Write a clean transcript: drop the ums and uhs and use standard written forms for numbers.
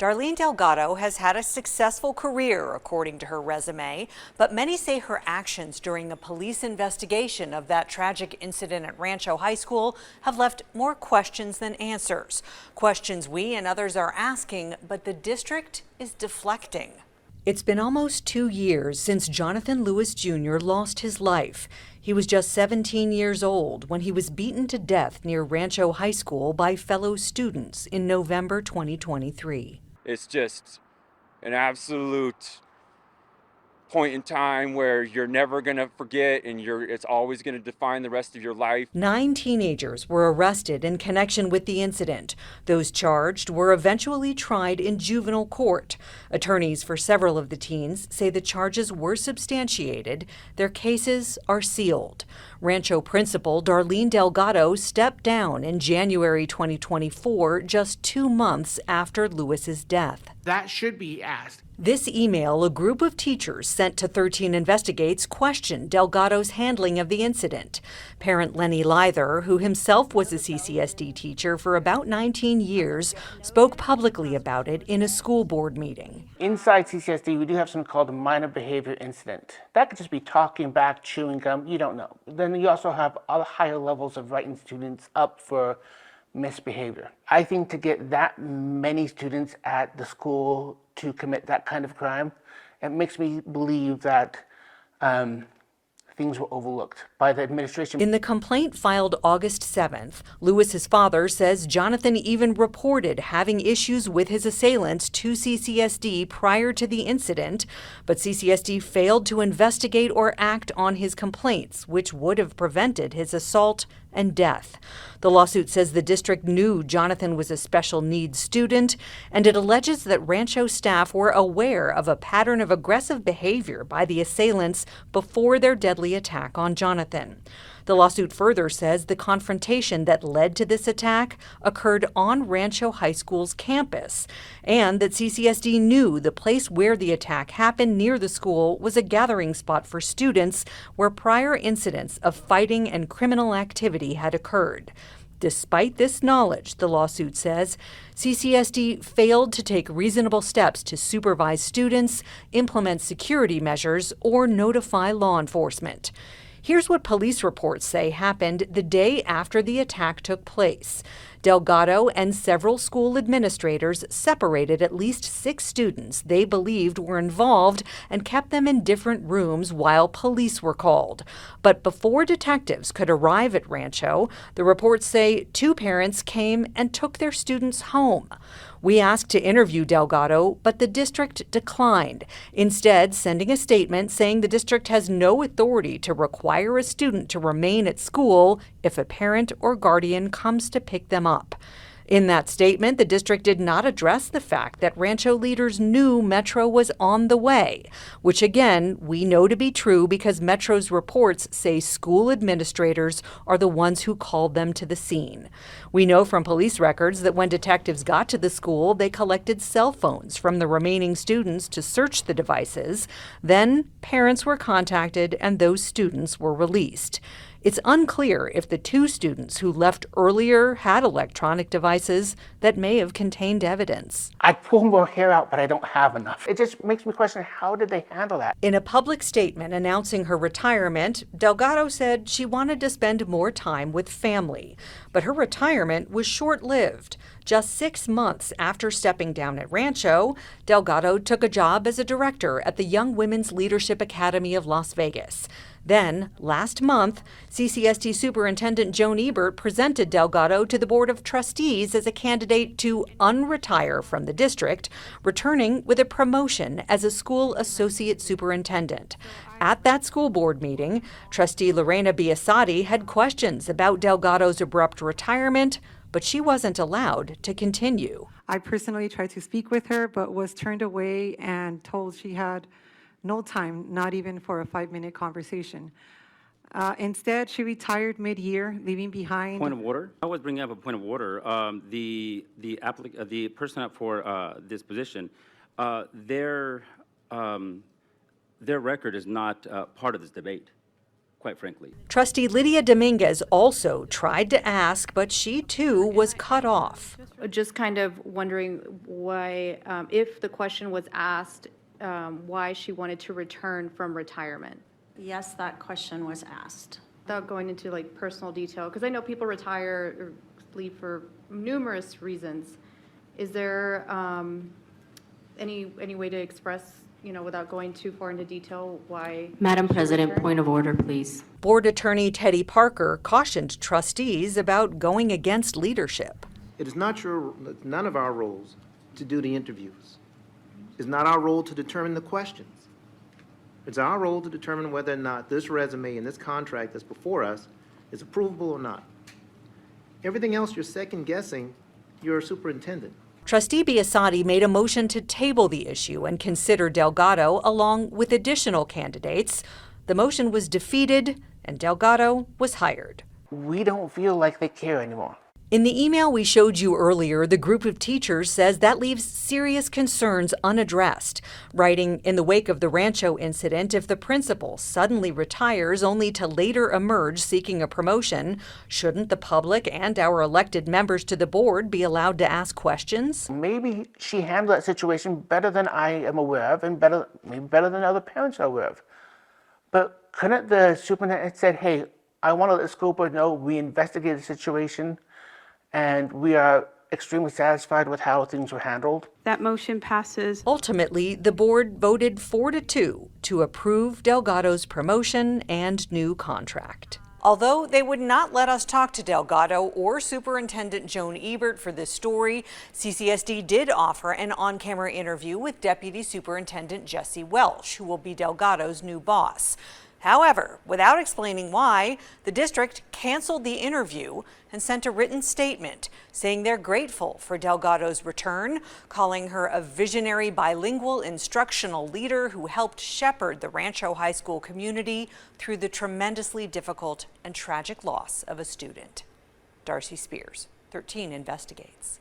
Darlene Delgado has had a successful career, according to her resume, but many say her actions during the police investigation of that tragic incident at Rancho High School have left more questions than answers. Questions we and others are asking, but the district is deflecting. It's been almost 2 years since Jonathan Lewis Jr. lost his life. He was just 17 years old when he was beaten to death near Rancho High School by fellow students in November 2023. It's just an absolute point in time where you're never going to forget, and it's always going to define the rest of your life. 9 teenagers were arrested in connection with the incident. Those charged were eventually tried in juvenile court. Attorneys for several of the teens say the charges were substantiated. Their cases are sealed. Rancho principal Darlene Delgado stepped down in January 2024, just 2 months after Lewis's death. That should be asked. This email a group of teachers sent to 13 Investigates questioned Delgado's handling of the incident. Parent Lenny Lither, who himself was a CCSD teacher for about 19 years, spoke publicly about it in a school board meeting. Inside CCSD, we do have something called a minor behavior incident. That could just be talking back, chewing gum, you don't know. Then you also have other higher levels of writing students up for misbehavior. I think to get that many students at the school to commit that kind of crime, it makes me believe that things were overlooked by the administration. In the complaint filed August 7th, Lewis's father says Jonathan even reported having issues with his assailants to CCSD prior to the incident, but CCSD failed to investigate or act on his complaints, which would have prevented his assault and death. The lawsuit says the district knew Jonathan was a special needs student, and it alleges that Rancho staff were aware of a pattern of aggressive behavior by the assailants before their deadly attack on Jonathan. The lawsuit further says the confrontation that led to this attack occurred on Rancho High School's campus, and that CCSD knew the place where the attack happened near the school was a gathering spot for students where prior incidents of fighting and criminal activity had occurred. Despite this knowledge, the lawsuit says, CCSD failed to take reasonable steps to supervise students, implement security measures, or notify law enforcement. Here's what police reports say happened the day after the attack took place. Delgado and several school administrators separated at least 6 students they believed were involved and kept them in different rooms while police were called. But before detectives could arrive at Rancho, the reports say 2 parents came and took their students home. We asked to interview Delgado, but the district declined, instead sending a statement saying the district has no authority to require a student to remain at school if a parent or guardian comes to pick them up. In that statement, the district did not address the fact that Rancho leaders knew Metro was on the way, which again, we know to be true because Metro's reports say school administrators are the ones who called them to the scene. We know from police records that when detectives got to the school, they collected cell phones from the remaining students to search the devices. Then parents were contacted and those students were released. It's unclear if the 2 students who left earlier had electronic devices that may have contained evidence. I'd pull more hair out, but I don't have enough. It just makes me question, how did they handle that? In a public statement announcing her retirement, Delgado said she wanted to spend more time with family. But her retirement was short-lived. Just 6 months after stepping down at Rancho, Delgado took a job as a director at the Young Women's Leadership Academy of Las Vegas. Then, last month, CCSD Superintendent Joan Ebert presented Delgado to the Board of Trustees as a candidate to unretire from the district, returning with a promotion as a school associate superintendent. At that school board meeting, Trustee Lorena Biasotti had questions about Delgado's abrupt retirement, but she wasn't allowed to continue. I personally tried to speak with her, but was turned away and told she had no time, not even for a 5-minute conversation. Instead, she retired mid-year, leaving behind. Point of order. I was bringing up a point of order. The person up for this position, their record is not part of this debate. quite frankly. Trustee Lydia Dominguez also tried to ask, but she too was cut off. Just kind of wondering why, if the question was asked, why she wanted to return from retirement. Yes, that question was asked. Without going into like personal detail, because I know people retire or leave for numerous reasons. Is there any way to express, without going too far into detail, why? Madam President, point of order, please. Board Attorney Teddy Parker cautioned trustees about going against leadership. It is none of our roles to do the interviews. It's not our role to determine the questions. It's our role to determine whether or not this resume and this contract that's before us is approvable or not. Everything else you're second guessing your superintendent. Trustee Biasotti made a motion to table the issue and consider Delgado along with additional candidates. The motion was defeated and Delgado was hired. We don't feel like they care anymore. In the email we showed you earlier, the group of teachers says that leaves serious concerns unaddressed, writing in the wake of the Rancho incident, if the principal suddenly retires only to later emerge seeking a promotion, shouldn't the public and our elected members to the board be allowed to ask questions? Maybe she handled that situation better than I am aware of and maybe better than other parents are aware of. But couldn't the superintendent have said, hey, I want to let the school board know we investigated the situation and we are extremely satisfied with how things were handled? That motion passes. Ultimately, the board voted 4-2 to approve Delgado's promotion and new contract. Although they would not let us talk to Delgado or Superintendent Joan Ebert for this story, CCSD did offer an on-camera interview with Deputy Superintendent Jesse Welsh, who will be Delgado's new boss. However, without explaining why, the district canceled the interview and sent a written statement saying they're grateful for Delgado's return, calling her a visionary bilingual instructional leader who helped shepherd the Rancho High School community through the tremendously difficult and tragic loss of a student. Darcy Spears, 13 Investigates.